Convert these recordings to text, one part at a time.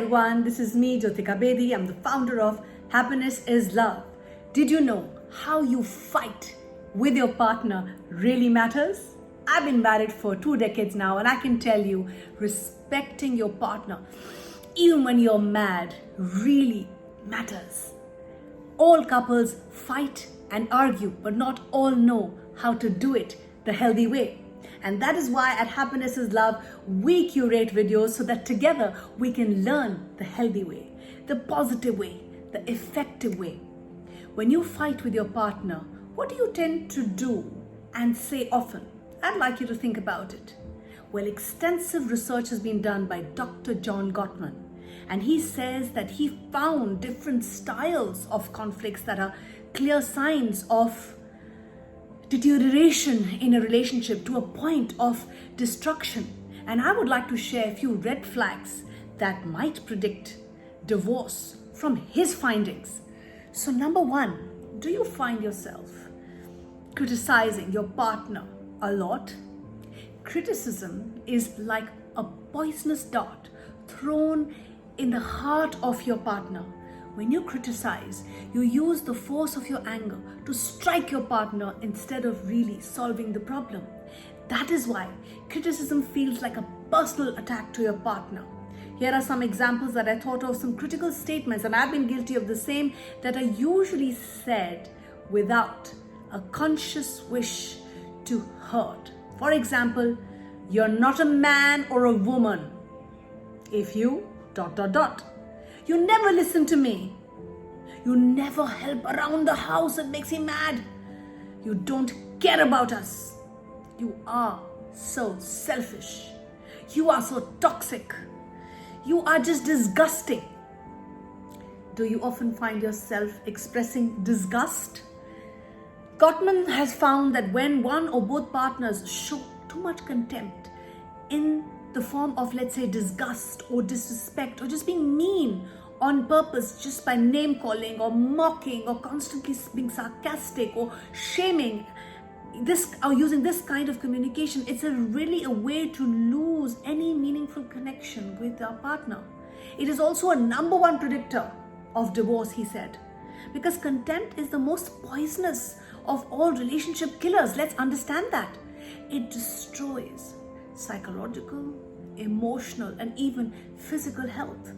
everyone, this is me, Jyotika Bedi. I'm the founder of Happiness is Love. Did you know how you fight with your partner really matters? I've been married for 2 decades now, and I can tell you, respecting your partner, even when you're mad, really matters. All couples fight and argue, but not all know how to do it the healthy way. And that is why at Happiness is Love, we curate videos so that together we can learn the healthy way, the positive way, the effective way. When you fight with your partner, what do you tend to do and say often? I'd like you to think about it. Well, extensive research has been done by Dr. John Gottman, and he says that he found different styles of conflicts that are clear signs of deterioration in a relationship to a point of destruction. And I would like to share a few red flags that might predict divorce from his findings. So number 1, do you find yourself criticizing your partner a lot? Criticism is like a poisonous dart thrown in the heart of your partner. When you criticize, you use the force of your anger to strike your partner instead of really solving the problem. That is why criticism feels like a personal attack to your partner. Here are some examples that I thought of, some critical statements, and I've been guilty of the same, that are usually said without a conscious wish to hurt. For example, you're not a man or a woman if you ... You never listen to me. You never help around the house. It makes him mad. You don't care about us. You are so selfish. You are so toxic. You are just disgusting. Do you often find yourself expressing disgust? Gottman has found that when one or both partners show too much contempt in the form of, let's say, disgust or disrespect or just being mean on purpose, just by name calling or mocking or constantly being sarcastic or shaming this or using this kind of communication, it's really a way to lose any meaningful connection with our partner. It is also a number 1 predictor of divorce, he said, because contempt is the most poisonous of all relationship killers. Let's understand that. It destroys psychological, emotional, and even physical health.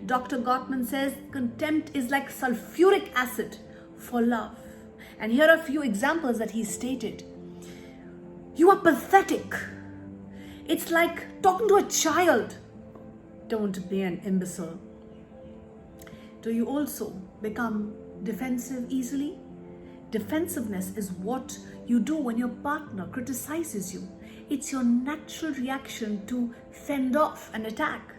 Dr. Gottman says contempt is like sulfuric acid for love. And here are a few examples that he stated. You are pathetic. It's like talking to a child. Don't be an imbecile. Do you also become defensive easily? Defensiveness is what you do when your partner criticizes you. It's your natural reaction to fend off an attack.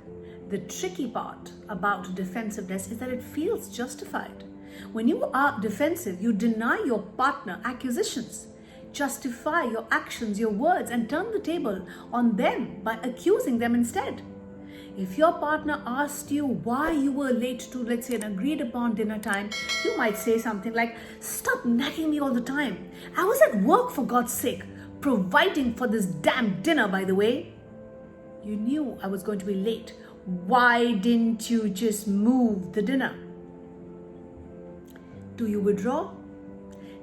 The tricky part about defensiveness is that it feels justified. When you are defensive, you deny your partner accusations, justify your actions, your words, and turn the table on them by accusing them instead. If your partner asked you why you were late to, let's say, an agreed upon dinner time, you might say something like, "Stop nagging me all the time. I was at work, for God's sake, providing for this damn dinner, by the way. You knew I was going to be late. Why didn't you just move the dinner?" Do you withdraw?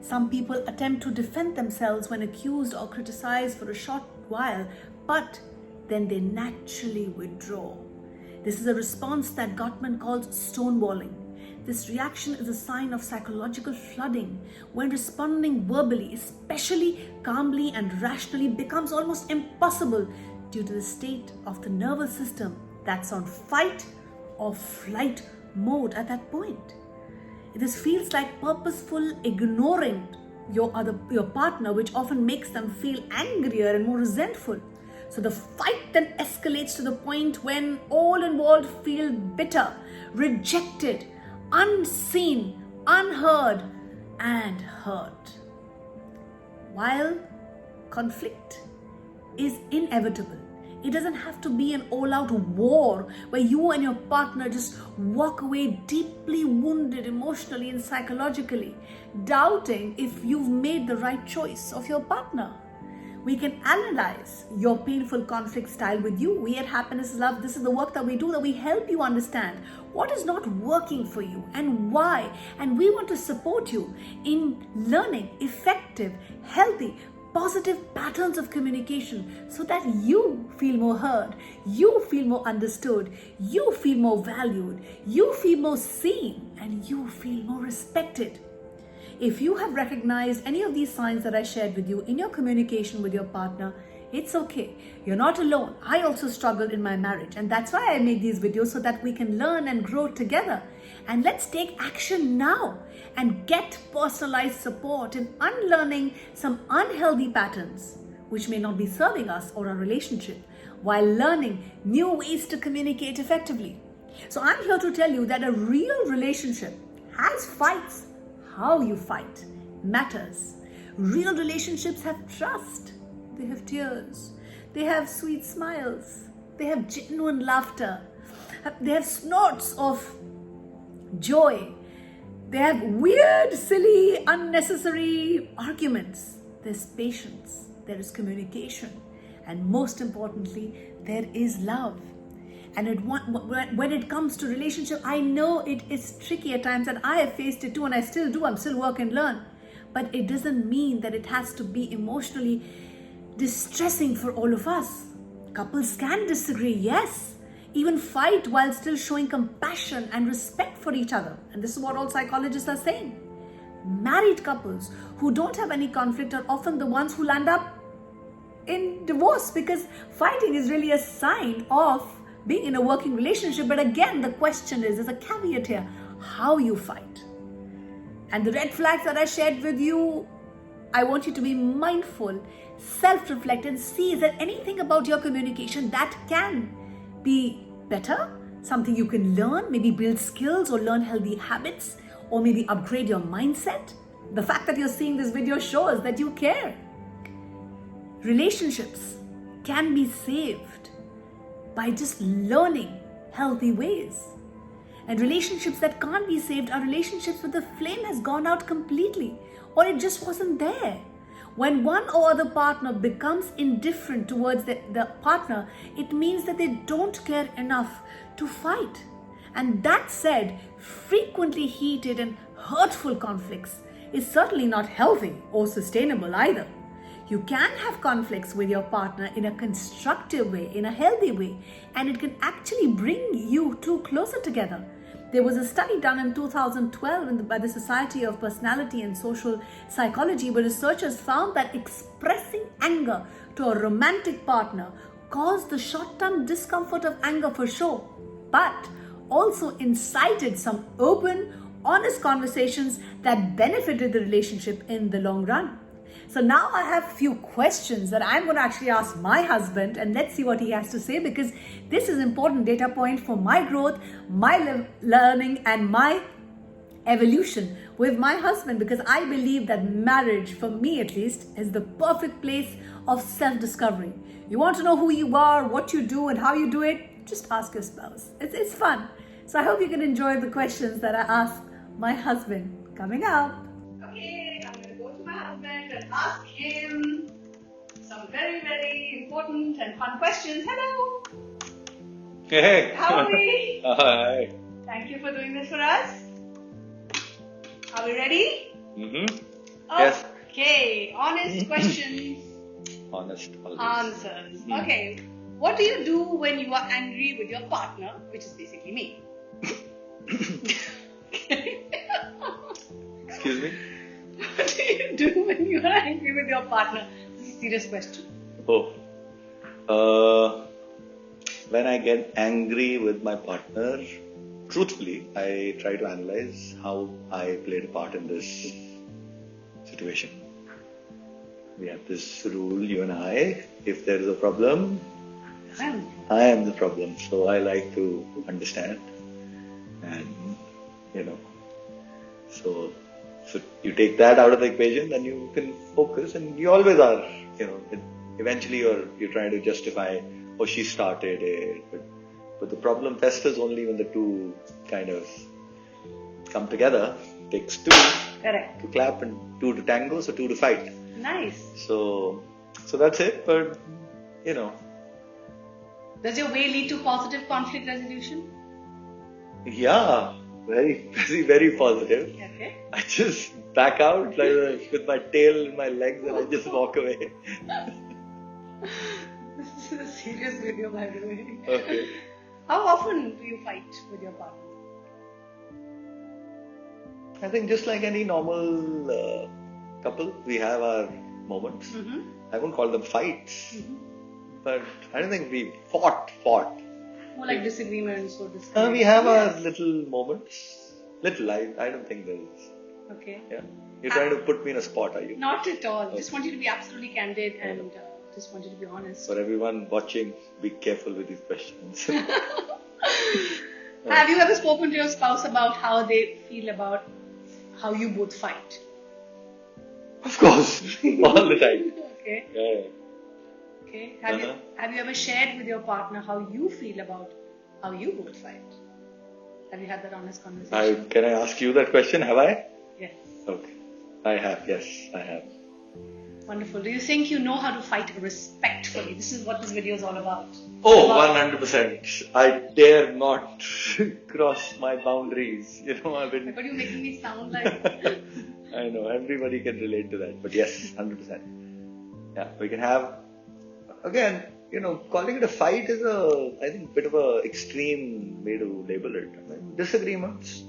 Some people attempt to defend themselves when accused or criticized for a short while, but then they naturally withdraw. This is a response that Gottman calls stonewalling. This reaction is a sign of psychological flooding when responding verbally, especially calmly and rationally, becomes almost impossible due to the state of the nervous system that's on fight or flight mode at that point. This feels like purposeful ignoring your partner, which often makes them feel angrier and more resentful. So the fight then escalates to the point when all involved feel bitter, rejected, unseen, unheard, and hurt. While conflict is inevitable, it doesn't have to be an all-out war where you and your partner just walk away deeply wounded emotionally and psychologically, doubting if you've made the right choice of your partner. We can analyze your painful conflict style with you. We at Happiness is Love, this is the work that we do, that we help you understand what is not working for you and why. And we want to support you in learning effective, healthy, positive patterns of communication so that you feel more heard, you feel more understood, you feel more valued, you feel more seen, and you feel more respected. If you have recognized any of these signs that I shared with you in your communication with your partner, it's okay. You're not alone. I also struggled in my marriage, and that's why I make these videos, so that we can learn and grow together. And let's take action now and get personalized support in unlearning some unhealthy patterns which may not be serving us or our relationship, while learning new ways to communicate effectively. So I'm here to tell you that a real relationship has fights. How you fight matters. Real relationships have trust. They have tears. They have sweet smiles. They have genuine laughter. They have snorts of joy. They have weird, silly, unnecessary arguments. There's patience. There is communication. And most importantly, there is love. And when it comes to relationship, I know it is tricky at times, and I have faced it too, and I still do. I'm still work and learn. But it doesn't mean that it has to be emotionally distressing for all of us. Couples can disagree, yes. Even fight while still showing compassion and respect for each other. And this is what all psychologists are saying. Married couples who don't have any conflict are often the ones who land up in divorce, because fighting is really a sign of being in a working relationship. But again, the question is, there's a caveat here, how you fight. And the red flags that I shared with you, I want you to be mindful, self-reflect, and see, is there anything about your communication that can be better? Something you can learn, maybe build skills or learn healthy habits, or maybe upgrade your mindset. The fact that you're seeing this video shows that you care. Relationships can be saved by just learning healthy ways. And relationships that can't be saved are relationships where the flame has gone out completely, or it just wasn't there. When one or other partner becomes indifferent towards the partner, it means that they don't care enough to fight. And that said, frequently heated and hurtful conflicts is certainly not healthy or sustainable either. You can have conflicts with your partner in a constructive way, in a healthy way, and it can actually bring you two closer together. There was a study done in 2012 by the Society of Personality and Social Psychology, where researchers found that expressing anger to a romantic partner caused the short-term discomfort of anger for sure, but also incited some open, honest conversations that benefited the relationship in the long run. So now I have a few questions that I'm going to actually ask my husband, and let's see what he has to say, because this is important data point for my growth, my learning, and my evolution with my husband, because I believe that marriage, for me at least, is the perfect place of self-discovery. You want to know who you are, what you do, and how you do it? Just ask your spouse. It's fun. So I hope you can enjoy the questions that I ask my husband coming up. Okay, I'm going to go to my husband and ask him some very, very important and fun questions. Hello. Hey. How are we? Hi. Thank you for doing this for us. Are we ready? Mm-hmm. Yes. Okay, honest questions. Honest always. Answers. Okay. What do you do when you are angry with your partner, which is basically me? Excuse me? What do you do when you are angry with your partner? This is a serious question. When I get angry with my partner, truthfully, I try to analyze how I played a part in this situation. We have this rule, you and I, if there is a problem, I am the problem. So I like to understand, and so you take that out of the equation, then you can focus, and you always are, eventually you're trying to justify, oh, she started it, but the problem festers only when the two kind of come together. It takes two Correct. to clap and two to tango, so two to fight. Nice. So So that's it. But, you know, Does your way lead to positive conflict resolution? yeah, very, very positive. Okay. I just back out like with my tail in my legs and I just walk away. This is a serious video, by the way. Okay. How often do you fight with your partner? I think just like any normal couple, we have our moments. Mm-hmm. I won't call them fights, but I don't think we fought. More like disagreements or disagreements. We have our little moments. Little, I don't think there's. Okay. Yeah. You're trying to put me in a spot, are you? Not at all. Just want you to be absolutely candid and just want you to be honest. For everyone watching, be careful with these questions. Have you ever spoken to your spouse about how they feel about how you both fight? Of course, all the time. Okay. Yeah. Okay. Have you ever shared with your partner how you feel about how you both fight? Have you had that honest conversation? Can I ask you that question? Have I? Yes. Okay. I have. Yes, I have. Wonderful. Do you think you know how to fight respectfully? This is what this video is all about. Oh, 100%. I dare not cross my boundaries. You know, I've been. But you're making me sound like. I know, everybody can relate to that. But yes, 100%. Yeah, we can have. Again, you know, calling it a fight is I think, bit of a extreme way to label it. I mean, disagreements.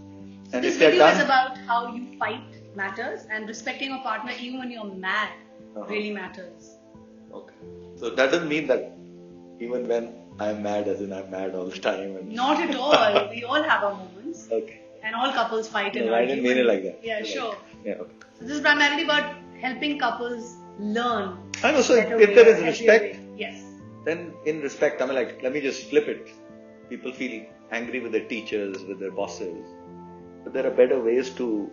So And this if they're video is done. about how you fight matters and respecting your partner even when you're mad really matters. Okay. So that doesn't mean that even when I'm mad, as in I'm mad all the time. And Not at all. We all have our moments. okay. And all couples fight and No, I didn't mean it like that. Yeah, sure. Yeah, okay. So this is primarily about helping couples learn. I know, so better if way, there is healthier respect, way. Yes. then in respect, I mean, like, let me just flip it. People feel angry with their teachers, with their bosses. But there are better ways to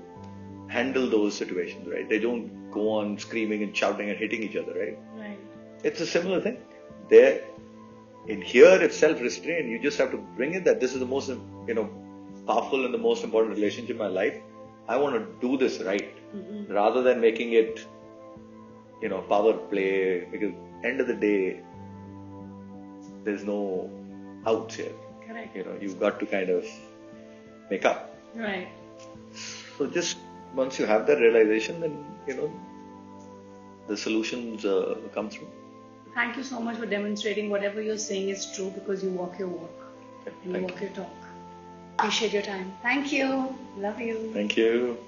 handle those situations, right? They don't go on screaming and shouting and hitting each other, right? Right. It's a similar thing. There, in here, it's self-restraint. You just have to bring it that this is the most, powerful and the most important relationship in my life. I want to do this right, rather than making it, power play. Because end of the day, there's no outs here. Correct. You've got to kind of make up. Right. So just once you have that realization, then the solutions come through. Thank you so much for demonstrating whatever you're saying is true because you walk your walk and you walk your talk. Appreciate your time. Thank you. Love you. Thank you.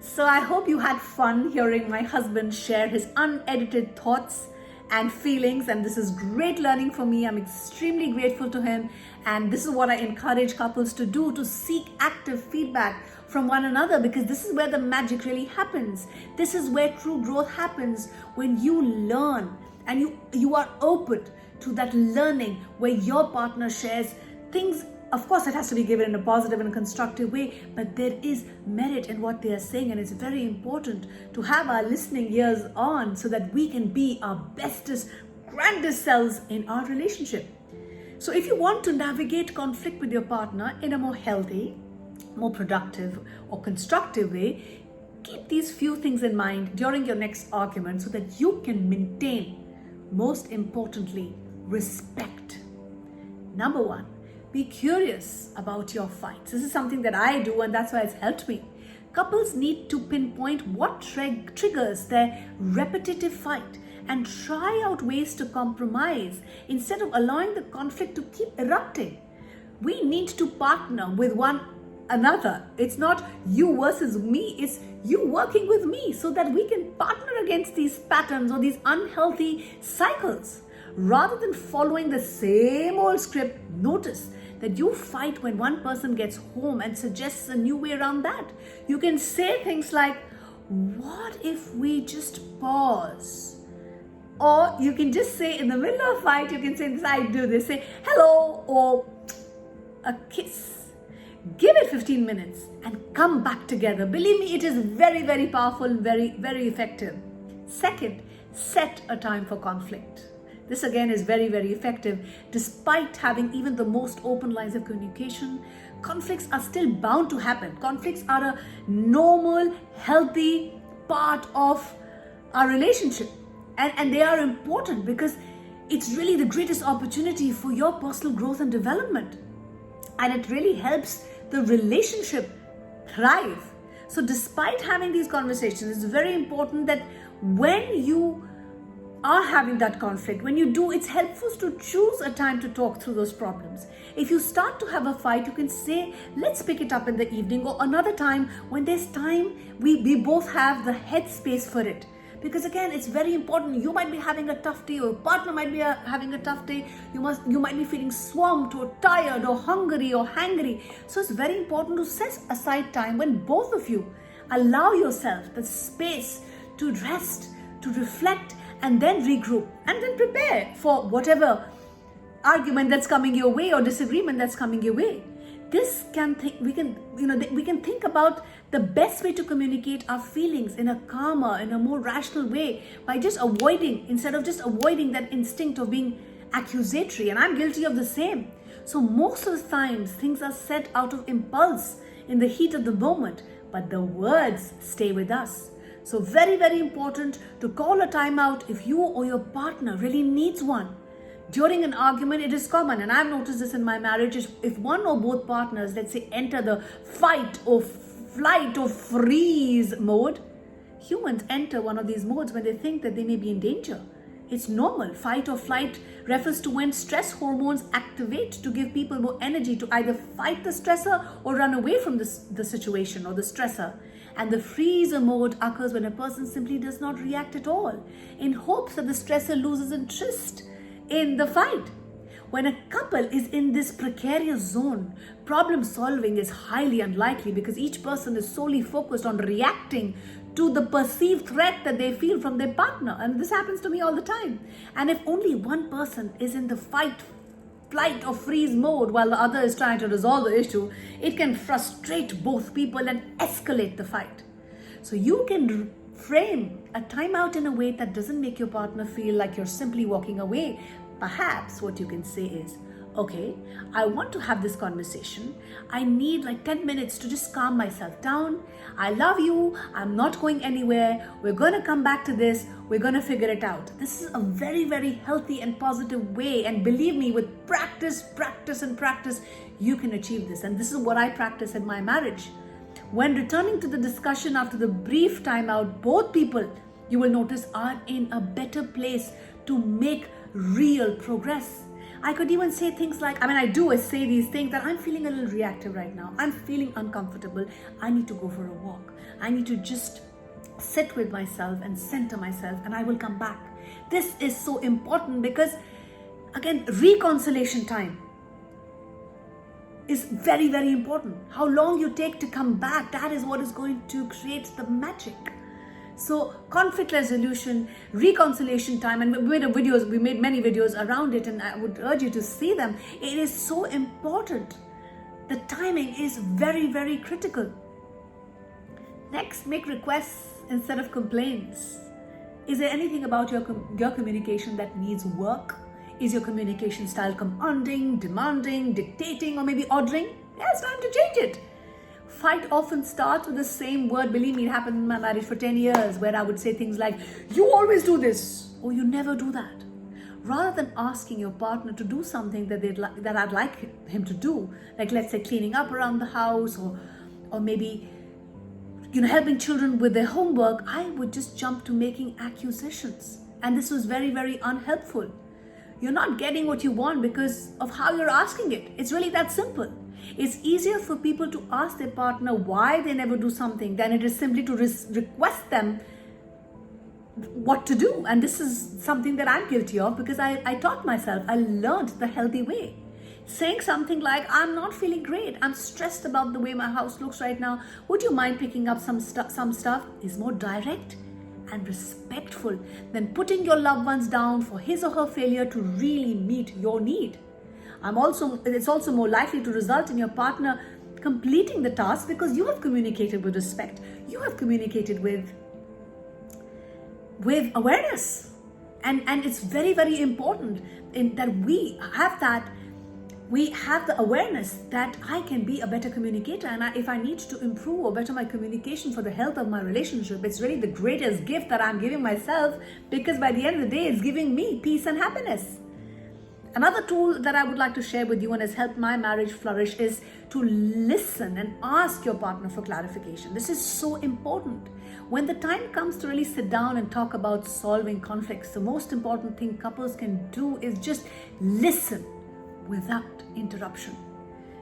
So I hope you had fun hearing my husband share his unedited thoughts and feelings, and this is great learning for me. I'm extremely grateful to him, and this is what I encourage couples to do, to seek active feedback from one another, because this is where the magic really happens. This is where true growth happens, when you learn and you are open to that learning, where your partner shares things. Of course, it has to be given in a positive and constructive way, but there is merit in what they are saying, and it's very important to have our listening ears on so that we can be our bestest, grandest selves in our relationship. So if you want to navigate conflict with your partner in a more healthy, more productive or constructive way, keep these few things in mind during your next argument so that you can maintain, most importantly, respect. Number one, be curious about your fights. This is something that I do, and that's why it's helped me. Couples need to pinpoint what triggers their repetitive fight and try out ways to compromise instead of allowing the conflict to keep erupting. We need to partner with one another. It's not you versus me, it's you working with me so that we can partner against these patterns or these unhealthy cycles. Rather than following the same old script, notice that you fight when one person gets home and suggests a new way around that. You can say things like, what if we just pause? Or you can just say in the middle of a fight, you can say this, I do this, say hello or a kiss. Give it 15 minutes and come back together. Believe me, it is very, very powerful, very, very effective. Second, set a time for conflict. This again is very, very effective. Despite having even the most open lines of communication, conflicts are still bound to happen. Conflicts are a normal, healthy part of our relationship. And they are important because it's really the greatest opportunity for your personal growth and development. And it really helps the relationship thrive. So despite having these conversations, it's very important that when you are having that conflict, when you do, it's helpful to choose a time to talk through those problems. If you start to have a fight, you can say, let's pick it up in the evening or another time when there's time, we both have the headspace for it. Because again, it's very important. You might be having a tough day, or your partner might be having a tough day. You might be feeling swamped or tired or hungry or hangry. So it's very important to set aside time when both of you allow yourself the space to rest, to reflect, and then regroup, and then prepare for whatever argument that's coming your way or disagreement that's coming your way. We can think about the best way to communicate our feelings in a calmer, in a more rational way, by instead of just avoiding that instinct of being accusatory. And I'm guilty of the same. So most of the times things are said out of impulse in the heat of the moment, but the words stay with us. So very, very important to call a timeout if you or your partner really needs one. During an argument, it is common, and I've noticed this in my marriage, if one or both partners, let's say, enter the fight or flight or freeze mode. Humans enter one of these modes when they think that they may be in danger. It's normal. Fight or flight refers to when stress hormones activate to give people more energy to either fight the stressor or run away from the situation or the stressor. And the freezer mode occurs when a person simply does not react at all, in hopes that the stressor loses interest in the fight. When a couple is in this precarious zone, problem solving is highly unlikely because each person is solely focused on reacting to the perceived threat that they feel from their partner. And this happens to me all the time. And if only one person is in the fight, flight or freeze mode while the other is trying to resolve the issue, it can frustrate both people and escalate the fight. So you can frame a timeout in a way that doesn't make your partner feel like you're simply walking away. Perhaps what you can say is, okay, I want to have this conversation. I need like 10 minutes to just calm myself down. I love you. I'm not going anywhere. We're going to come back to this. We're going to figure it out. This is a very, very healthy and positive way. And believe me, with practice, you can achieve this. And this is what I practice in my marriage. When returning to the discussion after the brief timeout, both people, you will notice, are in a better place to make real progress. I could even say things like, I say these things that I'm feeling a little reactive right now. I'm feeling uncomfortable. I need to go for a walk. I need to just sit with myself and center myself, and I will come back. This is so important because, again, reconciliation time is very, very important. How long you take to come back, that is what is going to create the magic. So conflict resolution, reconciliation time, and we made many videos around it, and I would urge you to see them. It is so important. The timing is very, very critical. Next, make requests instead of complaints. Is there anything about your communication that needs work? Is your communication style commanding, demanding, dictating, or maybe ordering? Yeah, it's time to change it. Fight often starts with the same word. Believe me, it happened in my marriage for 10 years where I would say things like, you always do this, or you never do that. Rather than asking your partner to do something that I'd like him to do, like let's say cleaning up around the house or maybe helping children with their homework, I would just jump to making accusations. And this was very, very unhelpful. You're not getting what you want because of how you're asking it. It's really that simple. It's easier for people to ask their partner why they never do something than it is simply to request them what to do. And this is something that I'm guilty of because I taught myself. I learned the healthy way. Saying something like, I'm not feeling great. I'm stressed about the way my house looks right now. Would you mind picking up some stuff? Is more direct and respectful than putting your loved ones down for his or her failure to really meet your need. It's also more likely to result in your partner completing the task because you have communicated with respect. You have communicated with awareness. And it's very, very important that we have that we have the awareness that I can be a better communicator, and if I need to improve or better my communication for the health of my relationship, it's really the greatest gift that I'm giving myself, because by the end of the day, it's giving me peace and happiness. Another tool that I would like to share with you and has helped my marriage flourish is to listen and ask your partner for clarification. This is so important. When the time comes to really sit down and talk about solving conflicts, the most important thing couples can do is just listen without interruption.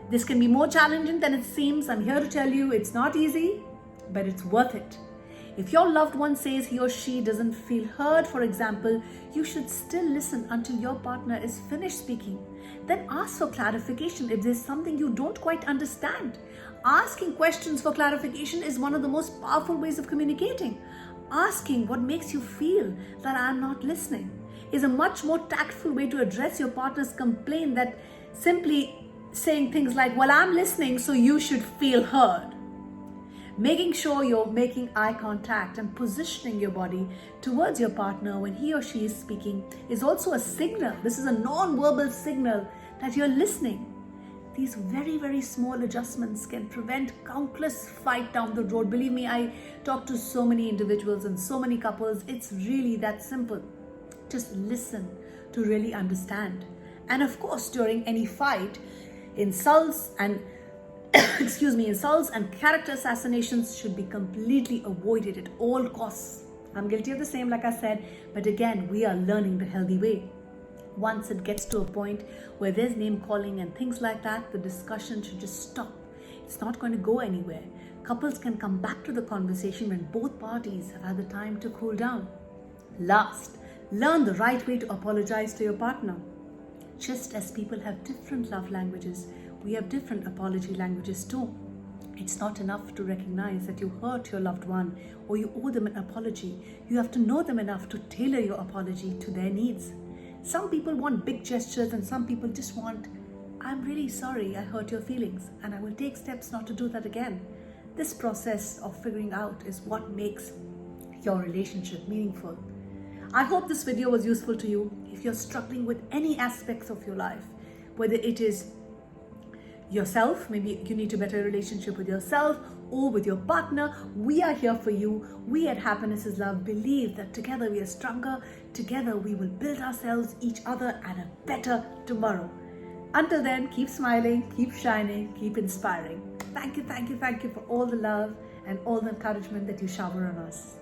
This can be more challenging than it seems. I'm here to tell you it's not easy, but it's worth it. If your loved one says he or she doesn't feel heard, for example, you should still listen until your partner is finished speaking. Then ask for clarification if there's something you don't quite understand. Asking questions for clarification is one of the most powerful ways of communicating. Asking what makes you feel that I'm not listening is a much more tactful way to address your partner's complaint than simply saying things like, well, I'm listening, so you should feel heard. Making sure you're making eye contact and positioning your body towards your partner when he or she is speaking is also a signal. This is a non-verbal signal that you're listening. These very, very small adjustments can prevent countless fight down the road. Believe me, I talk to so many individuals and so many couples. It's really that simple. Just listen to really understand. And of course, during any fight, insults and insults and character assassinations should be completely avoided at all costs. I'm guilty of the same, like I said, but again, we are learning the healthy way. Once it gets to a point where there's name calling and things like that, the discussion should just stop. It's not going to go anywhere. Couples can come back to the conversation when both parties have had the time to cool down. Last, learn the right way to apologize to your partner. Just as people have different love languages, we have different apology languages too. It's not enough to recognize that you hurt your loved one or you owe them an apology. You have to know them enough to tailor your apology to their needs. Some people want big gestures and some people just want, I'm really sorry I hurt your feelings and I will take steps not to do that again. This process of figuring out is what makes your relationship meaningful. I hope this video was useful to you. If you're struggling with any aspects of your life, whether it is yourself, maybe you need to better a relationship with yourself or with your partner, we are here for you. We at Happiness is Love believe that together we are stronger. Together we will build ourselves, each other, and a better tomorrow. Until then, keep smiling, keep shining, keep inspiring. Thank you for all the love and all the encouragement that you shower on us.